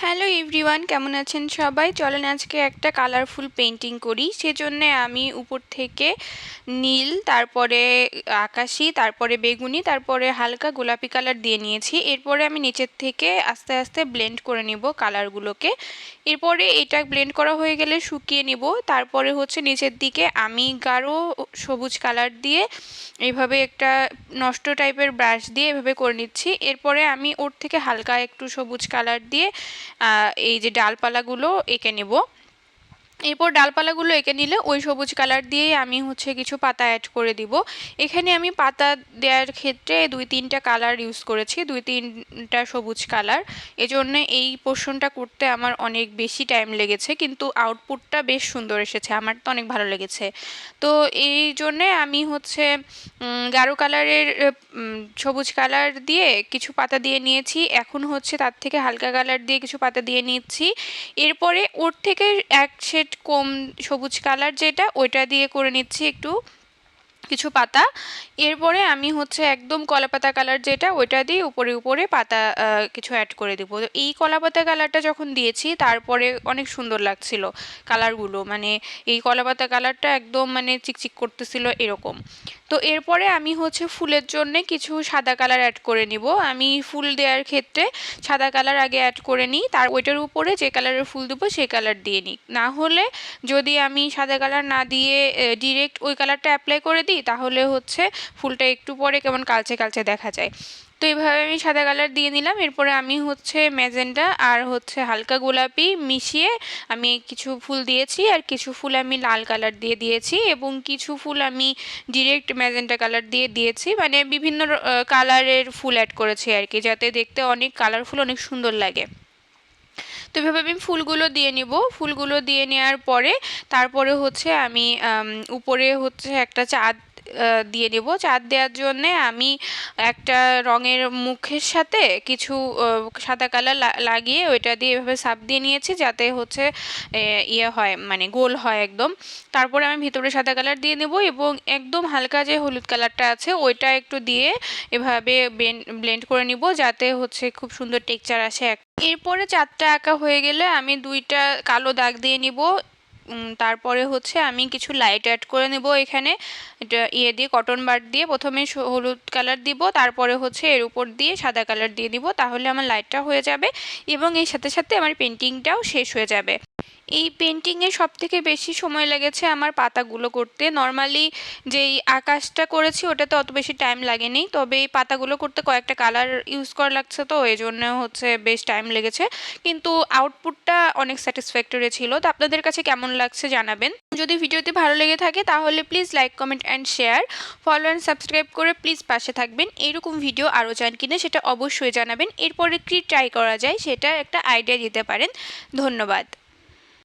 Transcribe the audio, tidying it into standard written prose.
Hello everyone, কেমন আছেন সবাই? চলেন আজকে একটা কালারফুল পেন্টিং করি। সেজন্য আমি উপর থেকে নীল, তারপরে আকাশি, তারপরে বেগুনি, তারপরে হালকা গোলাপি কালার দিয়ে নিয়েছি। এরপরে আমি নিচের থেকে আস্তে আস্তে ব্লেন্ড করে নিব কালারগুলোকে। এরপরে এটা ব্লেন্ড করা হয়ে গেলে শুকিয়ে নিব। তারপরে হচ্ছে নিচের দিকে আমি গাঢ় সবুজ কালার দিয়ে এইভাবে একটা নষ্ট টাইপের ব্রাশ দিয়ে এভাবে করে নিচ্ছি। এরপরে আমি ওর থেকে হালকা একটু সবুজ কালার দিয়ে এই যে ডালপালাগুলো এঁকে নেব। এরপর ডালপালাগুলো এঁকে নিলে ওই সবুজ কালার দিয়েই আমি হচ্ছে কিছু পাতা অ্যাড করে দিব। এখানে আমি পাতা দেওয়ার ক্ষেত্রে 2-3টা কালার ইউজ করেছি, 2-3টা সবুজ কালার। এজন্য এই পোর্শনটা করতে আমার অনেক বেশি টাইম লেগেছে, কিন্তু আউটপুটটা বেশ সুন্দর এসেছে, আমার তো অনেক ভালো লেগেছে। তো এই জন্যে আমি হচ্ছে গাঢ় কালারের সবুজ কালার দিয়ে কিছু পাতা দিয়ে নিয়েছি। এখন হচ্ছে তার থেকে হালকা কালার দিয়ে কিছু পাতা দিয়ে নিচ্ছি। এরপরে ওর থেকে এক শেড কম সবুজ কালার যেটা, ওইটা দিয়ে করে নিচ্ছি একটু কিছু পাতা। এরপরে আমি হচ্ছে একদম কলাপাতা কালার যেটা, ওইটা দিয়ে উপরে উপরে পাতা কিছু অ্যাড করে দেবো। এই কলাপাতা কালারটা যখন দিয়েছি তারপরে অনেক সুন্দর লাগছিল কালারগুলো, মানে এই কলাপাতা কালারটা একদম মানে চিকচিক করতেছিল এরকম। তো এরপরে আমি হচ্ছে ফুলের জন্য কিছু সাদা কালার অ্যাড করে নিব। আমি ফুল দেওয়ার ক্ষেত্রে সাদা কালার আগে অ্যাড করে নিই, তার ওইটার উপরে যে কালারের ফুল দেবো সেই কালার দিয়ে নিই। না হলে যদি আমি সাদা কালার না দিয়ে ডিরেক্ট ওই কালারটা অ্যাপ্লাই করে দিই তাহলে হচ্ছে ফুলটা একটু পরে কেমন কালচে কালচে দেখা যায়। তো এইভাবে আমি সাদা কালার দিয়ে নিলাম। এরপরে আমি হচ্ছে ম্যাজেন্টা আর হচ্ছে হালকা গোলাপি মিশিয়ে আমি কিছু ফুল দিয়েছি, আর কিছু ফুল আমি লাল কালার দিয়ে দিয়েছি, এবং কিছু ফুল আমি ডিরেক্ট ম্যাজেন্টা কালার দিয়ে দিয়েছি। মানে বিভিন্ন কালারের ফুল অ্যাড করেছি আর কি, যাতে দেখতে অনেক কালারফুল, অনেক সুন্দর লাগে। তো এভাবে আমি ফুলগুলো দিয়ে নিব। ফুলগুলো দিয়ে নেওয়ার পরে তারপরে হচ্ছে আমি উপরে হচ্ছে একটা চাঁদ দিয়ে নেব। চাঁদ দেওয়ার জন্যে আমি একটা রঙের মুখের সাথে কিছু সাদা কালার লাগিয়ে ওইটা দিয়ে এভাবে সাপ দিয়ে নিয়েছি, যাতে হচ্ছে ইয়ে হয়, মানে গোল হয় একদম। তারপরে আমি ভিতরে সাদা কালার দিয়ে নেব, এবং একদম হালকা যে হলুদ কালারটা আছে ওইটা একটু দিয়ে এভাবে ব্লেন্ড করে নিব, যাতে হচ্ছে খুব সুন্দর টেক্সচার আসে। এরপরে চাঁদটা আঁকা হয়ে গেলে আমি 2টা কালো দাগ দিয়ে নিব। তারপরে হচ্ছে আমি কিছু লাইট অ্যাড করে নেব এখানে, এটা ইয়ে দিয়ে কটন বাড দিয়ে প্রথমে হলুদ কালার দিব, তারপরে হচ্ছে এর উপর দিয়ে সাদা কালার দিয়ে দিব, তাহলে আমার লাইটটা হয়ে যাবে এবং এর সাথে সাথে আমার পেন্টিংটাও শেষ হয়ে যাবে। এই পেন্টিংয়ে সবথেকে বেশি সময় লেগেছে আমার পাতাগুলো করতে। নর্মালি যেই আকাশটা করেছি ওটাতে অত বেশি টাইম লাগেনি, তবে এই পাতাগুলো করতে কয়েকটা কালার ইউজ করা লাগছে, তো এই জন্য হচ্ছে বেশ টাইম লেগেছে, কিন্তু আউটপুটটা অনেক স্যাটিসফ্যাক্টরি ছিল। তো আপনাদের কাছে কেমন লাগছে জানাবেন। যদি ভিডিওটি ভালো লেগে থাকে তাহলে please like, comment and share, follow and subscribe করে প্লিজ পাশে থাকবেন। এইরকম ভিডিও আরও চান কিনা সেটা অবশ্যই জানাবেন। এরপরে কি ট্রাই করা যায় সেটা একটা আইডিয়া দিতে পারেন। ধন্যবাদ।